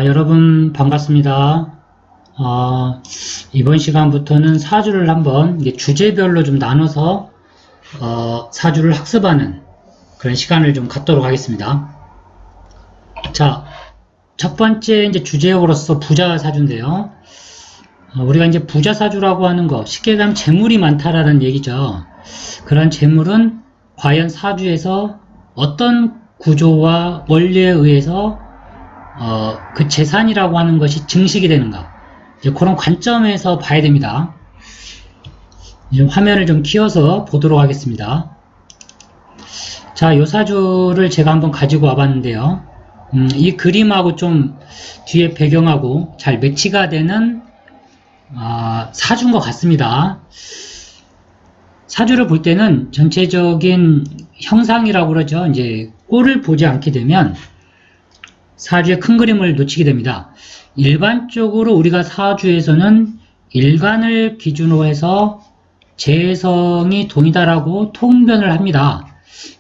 여러분 반갑습니다. 이번 시간부터는 사주를 한번 주제별로 좀 나눠서 사주를 학습하는 그런 시간을 좀 갖도록 하겠습니다. 자, 첫 번째 주제어로서 부자 사주인데요. 우리가 부자 사주라고 하는 거 쉽게 얘기하면 재물이 많다라는 얘기죠. 그런 재물은 과연 사주에서 어떤 구조와 원리에 의해서 그 재산이라고 하는 것이 증식이 되는가, 그런 관점에서 봐야 됩니다. 화면을 좀 키워서 보도록 하겠습니다. 자, 이 사주를 제가 한번 가지고 와봤는데요. 이 그림하고 좀 뒤에 배경하고 잘 매치가 되는 사주인 것 같습니다. 사주를 볼 때는 전체적인 형상이라고 그러죠. 꼴을 보지 않게 되면 사주의 큰 그림을 놓치게 됩니다. 일반적으로 우리가 사주에서는 일간을 기준으로 해서 재성이 돈이다라고 통변을 합니다.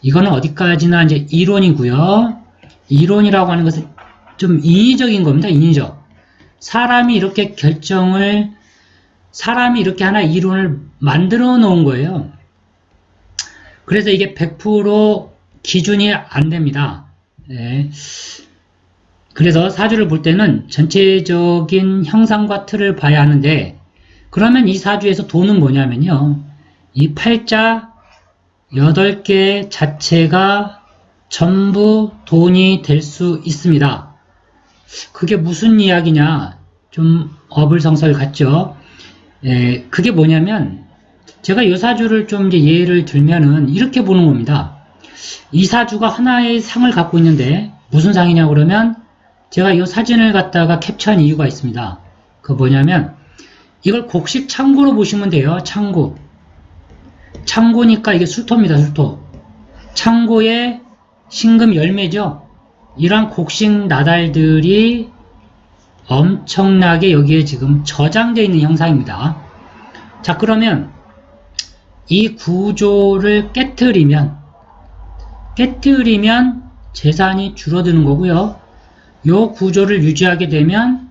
이거는 어디까지나 이론이고요. 이론이라고 하는 것은 좀 인위적인 겁니다. 인위적. 사람이 이렇게 하나 이론을 만들어 놓은 거예요. 그래서 이게 100% 기준이 안 됩니다. 네. 그래서 사주를 볼 때는 전체적인 형상과 틀을 봐야 하는데, 그러면 이 사주에서 돈은 뭐냐면요, 이 팔자 8개 자체가 전부 돈이 될 수 있습니다. 그게 무슨 이야기냐, 좀 어불성설 같죠. 그게 뭐냐면, 제가 이 사주를 좀 예를 들면은 이렇게 보는 겁니다. 이 사주가 하나의 상을 갖고 있는데 무슨 상이냐 그러면, 제가 이 사진을 갖다가 캡처한 이유가 있습니다. 그거 뭐냐면, 이걸 곡식 창고로 보시면 돼요. 창고. 창고니까 이게 술토입니다. 술토. 창고에 신금 열매죠. 이런 곡식 나달들이 엄청나게 여기에 지금 저장되어 있는 형상입니다. 자, 그러면 이 구조를 깨트리면 재산이 줄어드는 거고요. 이 구조를 유지하게 되면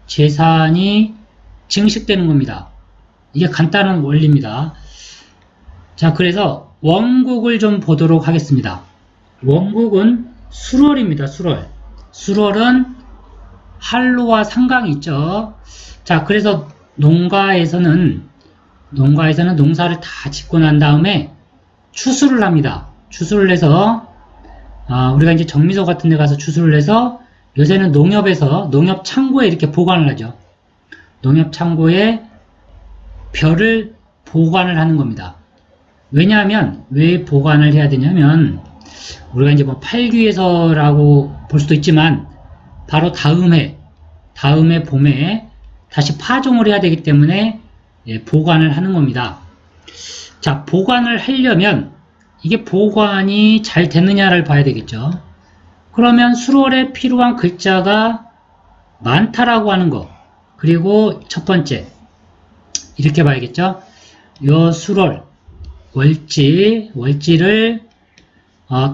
재산이 증식되는 겁니다. 이게 간단한 원리입니다. 자, 그래서 원국을 좀 보도록 하겠습니다. 원국은 수월입니다. 수월. 수월은 한로와 상강이 있죠. 자, 그래서 농가에서는 농사를 다 짓고 난 다음에 추수를 합니다. 추수를 해서 우리가 정미소 같은 데 가서 추수를 해서, 요새는 농협 창고에 이렇게 보관을 하죠. 농협 창고에 벼를 보관을 하는 겁니다. 왜냐하면, 왜 보관을 해야 되냐면, 우리가 팔기 위해서라고 볼 수도 있지만, 바로 다음해 봄에 다시 파종을 해야 되기 때문에 보관을 하는 겁니다. 자, 보관을 하려면 이게 보관이 잘 되느냐를 봐야 되겠죠. 그러면 수월에 필요한 글자가 많다라고 하는 거, 그리고 첫 번째 이렇게 봐야겠죠. 요 수월, 월지를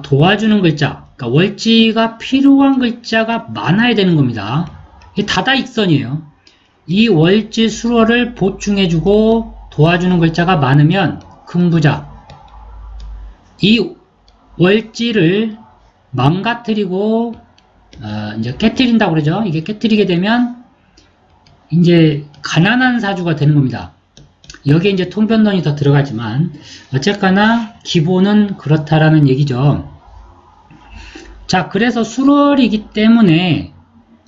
도와주는 글자, 그러니까 월지가 필요한 글자가 많아야 되는 겁니다. 이게 다다익선이에요. 이 월지 수월을 보충해주고 도와주는 글자가 많으면 큰 부자. 이 월지를 망가뜨리고 깨트린다고 그러죠. 이게 깨트리게 되면 가난한 사주가 되는 겁니다. 여기에 통변론이 더 들어가지만 어쨌거나 기본은 그렇다라는 얘기죠. 자, 그래서 수월이기 때문에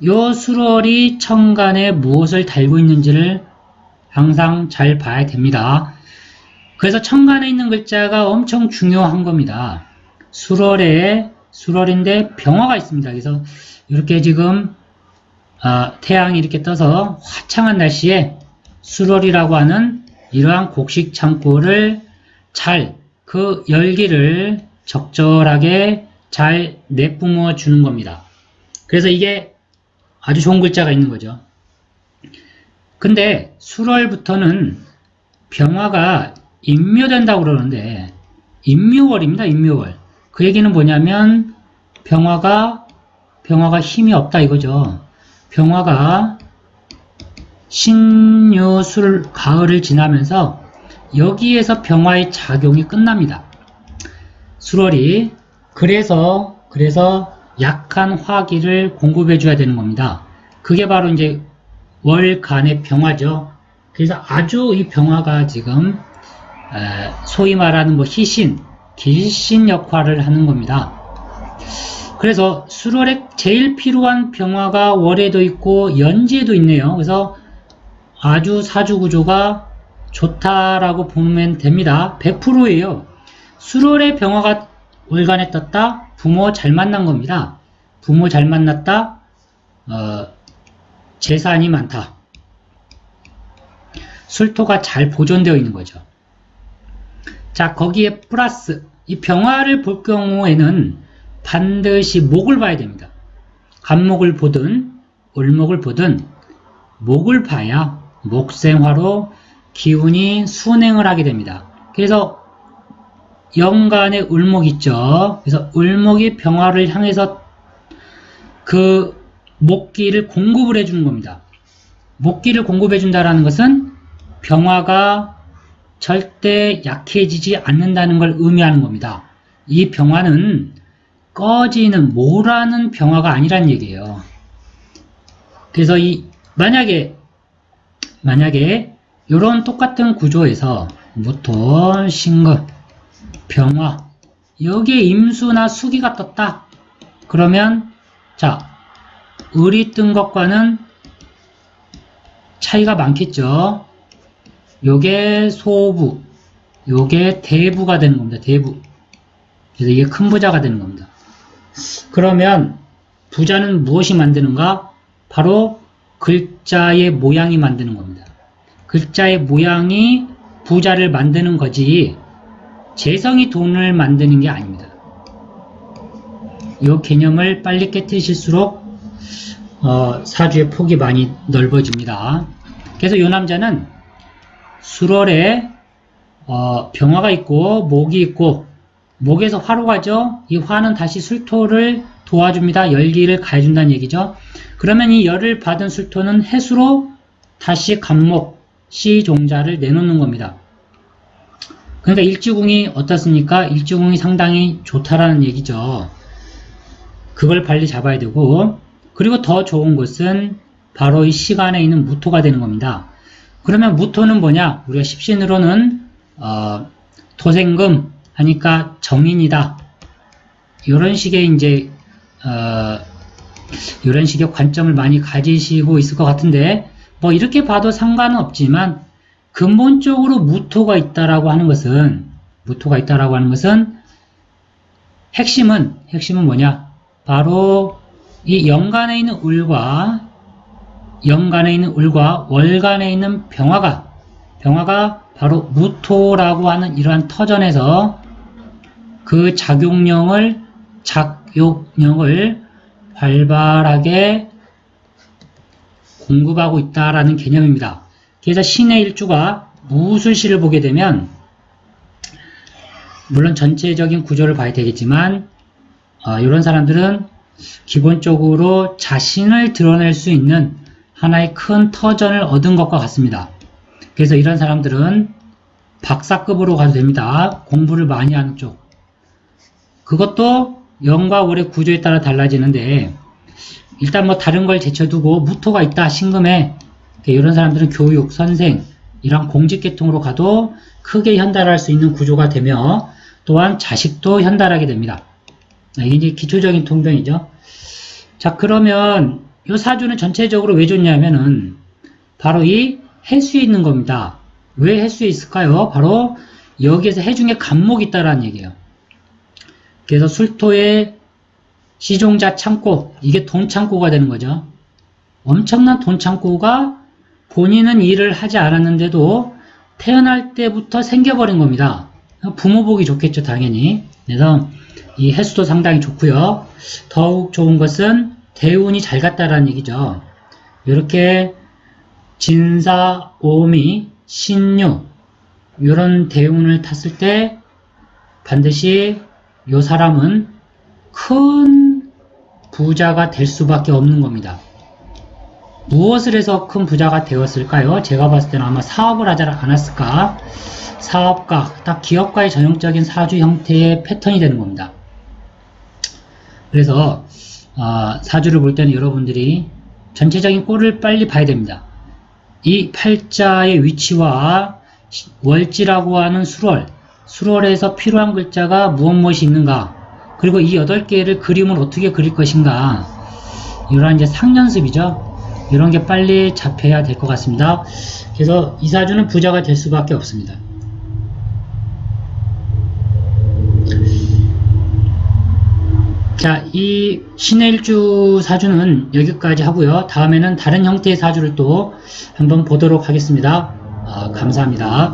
요 수월이 천간에 무엇을 달고 있는지를 항상 잘 봐야 됩니다. 그래서 천간에 있는 글자가 엄청 중요한 겁니다. 수월인데 병화가 있습니다. 그래서 이렇게 지금 태양이 이렇게 떠서 화창한 날씨에 수월이라고 하는 이러한 곡식 창고를 그 열기를 적절하게 잘 내뿜어 주는 겁니다. 그래서 이게 아주 좋은 글자가 있는 거죠. 근데 수월부터는 병화가 인묘된다고 그러는데 인묘월입니다. 인묘월. 그 얘기는 뭐냐면 병화가 힘이 없다 이거죠. 병화가 신유술 가을을 지나면서 여기에서 병화의 작용이 끝납니다. 수월이 그래서 약한 화기를 공급해 줘야 되는 겁니다. 그게 바로 이제 월간의 병화죠. 그래서 아주 이 병화가 지금 소위 말하는 뭐 희신, 길신 역할을 하는 겁니다. 그래서 수월에 제일 필요한 병화가 월에도 있고 연지에도 있네요. 그래서 아주 사주 구조가 좋다라고 보면 됩니다. 100%예요. 수월의 병화가 월간에 떴다. 부모 잘 만난 겁니다. 부모 잘 만났다. 재산이 많다. 술토가 잘 보존되어 있는 거죠. 자, 거기에 플러스 이 병화를 볼 경우에는 반드시 목을 봐야 됩니다. 간목을 보든 을목을 보든 목을 봐야 목생화로 기운이 순행을 하게 됩니다. 그래서 연간에 을목 있죠. 그래서 을목이 병화를 향해서 그 목기를 공급을 해주는 겁니다. 목기를 공급해 준다는 것은 병화가 절대 약해지지 않는다는 걸 의미하는 겁니다. 이 병화는 꺼지는 모라는 병화가 아니란 얘기예요. 그래서 만약에 이런 똑같은 구조에서 무토, 신금, 병화 여기에 임수나 수기가 떴다. 그러면 자 을이 뜬 것과는 차이가 많겠죠. 요게 소부, 요게 대부가 되는 겁니다. 대부. 그래서 이게 큰 부자가 되는 겁니다. 그러면 부자는 무엇이 만드는가? 바로 글자의 모양이 만드는 겁니다. 글자의 모양이 부자를 만드는 거지 재성이 돈을 만드는 게 아닙니다. 이 개념을 빨리 깨트리실수록 사주의 폭이 많이 넓어집니다. 그래서 이 남자는 수월에 병화가 있고 목이 있고 목에서 화로 가죠. 이 화는 다시 술토를 도와줍니다. 열기를 가해준다는 얘기죠. 그러면 이 열을 받은 술토는 해수로 다시 간목, 시종자를 내놓는 겁니다. 그러니까 일지궁이 어떻습니까? 일지궁이 상당히 좋다라는 얘기죠. 그걸 빨리 잡아야 되고 그리고 더 좋은 것은 바로 이 시간에 있는 무토가 되는 겁니다. 그러면 무토는 뭐냐? 우리가 십신으로는 토생금 하니까 정인이다. 이런 식의 이제 이런 식의 관점을 많이 가지시고 있을 것 같은데 뭐 이렇게 봐도 상관은 없지만 근본적으로 무토가 있다라고 하는 것은 핵심은 뭐냐? 바로 이 연간에 있는 을과 월간에 있는 병화가 바로 무토라고 하는 이러한 터전에서 그 작용력을 활발하게 공급하고 있다라는 개념입니다. 그래서 신의 일주가 무술시를 보게 되면 물론 전체적인 구조를 봐야 되겠지만 이런 사람들은 기본적으로 자신을 드러낼 수 있는 하나의 큰 터전을 얻은 것과 같습니다. 그래서 이런 사람들은 박사급으로 가도 됩니다. 공부를 많이 하는 쪽. 그것도 연과 월의 구조에 따라 달라지는데 일단 뭐 다른 걸 제쳐두고 무토가 있다 신금에 이런 사람들은 교육, 선생 이런 공직계통으로 가도 크게 현달할 수 있는 구조가 되며 또한 자식도 현달하게 됩니다. 이게 이제 기초적인 통변이죠. 자, 그러면 이 사주는 전체적으로 왜 좋냐면은 바로 이 해수에 있는 겁니다. 왜 해수에 있을까요? 바로 여기에서 해중에 간목이 있다라는 얘기예요. 그래서 술토의 시종자 창고, 이게 돈 창고가 되는 거죠. 엄청난 돈 창고가 본인은 일을 하지 않았는데도 태어날 때부터 생겨버린 겁니다. 부모 보기 좋겠죠, 당연히. 그래서 이 해수도 상당히 좋고요. 더욱 좋은 것은 대운이 잘 갔다라는 얘기죠. 이렇게 진사, 오미, 신유 이런 대운을 탔을 때 반드시 이 사람은 큰 부자가 될 수밖에 없는 겁니다. 무엇을 해서 큰 부자가 되었을까요? 제가 봤을 때는 아마 사업을 하지 않았을까? 사업가, 딱 기업가의 전형적인 사주 형태의 패턴이 되는 겁니다. 그래서 사주를 볼 때는 여러분들이 전체적인 꼴을 빨리 봐야 됩니다. 이 팔자의 위치와 월지라고 하는 수월에서 필요한 글자가 무엇이 있는가, 그리고 이 8개를 그림을 어떻게 그릴 것인가, 이런 이제 상연습이죠. 이런 게 빨리 잡혀야 될 것 같습니다. 그래서 이 사주는 부자가 될 수밖에 없습니다. 자, 이 신의 일주 사주는 여기까지 하고요. 다음에는 다른 형태의 사주를 또 한번 보도록 하겠습니다. 감사합니다.